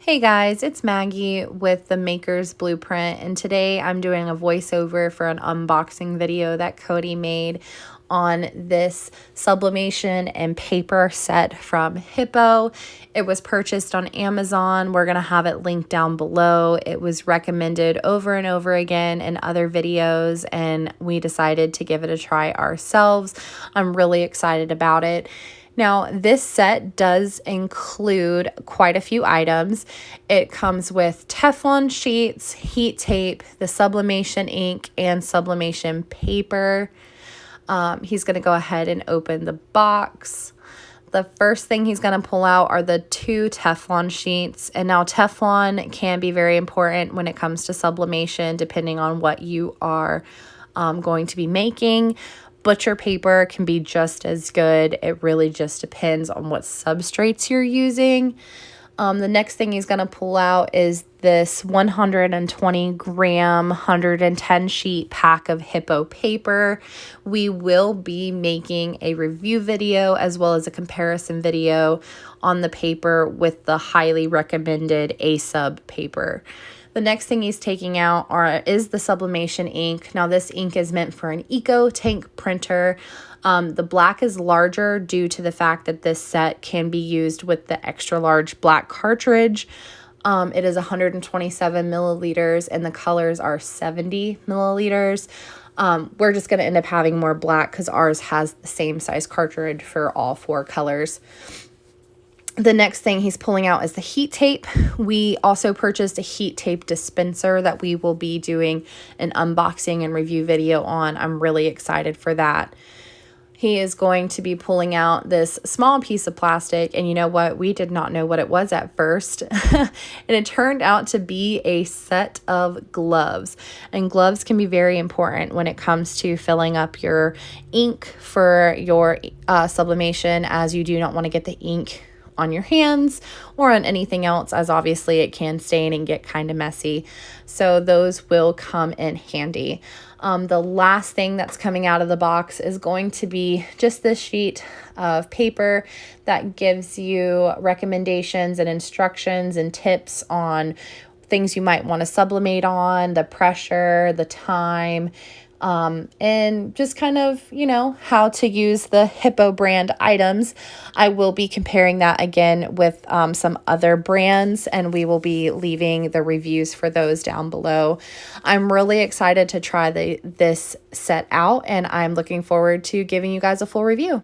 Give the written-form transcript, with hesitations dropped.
Hey guys, it's Maggie with the Maker's Blueprint, and today I'm doing a voiceover for an unboxing video that Cody made on this sublimation and paper set from Hiipoo. It was purchased on Amazon. We're going to have it linked down below. It was recommended over and over again in other videos, and we decided to give it a try ourselves. I'm really excited about it. Now, this set does include quite a few items. It comes with Teflon sheets, heat tape, the sublimation ink, and sublimation paper. He's going to go ahead and open the box. The first thing he's going to pull out are the 2 Teflon sheets. And now Teflon can be very important when it comes to sublimation, depending on what you are going to be making. Butcher paper can be just as good. It really just depends on what substrates you're using. The next thing he's going to pull out is this 120 gram, 110 sheet pack of Hiipoo paper. We will be making a review video as well as a comparison video on the paper with the highly recommended A-Sub paper. The next thing he's taking out is the sublimation ink. Now this ink is meant for an eco tank printer. The black is larger due to the fact that this set can be used with the extra large black cartridge. It is 127 milliliters and the colors are 70 milliliters. We're just going to end up having more black because ours has the same size cartridge for all 4 colors. The next thing he's pulling out is the heat tape. We also purchased a heat tape dispenser that we will be doing an unboxing and review video on. I'm really excited for that. He is going to be pulling out this small piece of plastic, and you know what? We did not know what it was at first. And it turned out to be a set of gloves. And gloves can be very important when it comes to filling up your ink for your sublimation, as you do not want to get the ink on your hands or on anything else, as obviously it can stain and get kind of messy. So those will come in handy. The last thing that's coming out of the box is going to be just this sheet of paper that gives you recommendations and instructions and tips on things you might want to sublimate on, the pressure, the time, and just kind of, how to use the Hiipoo brand items. I will be comparing that again with some other brands, and we will be leaving the reviews for those down below. I'm really excited to try this set out, and I'm looking forward to giving you guys a full review.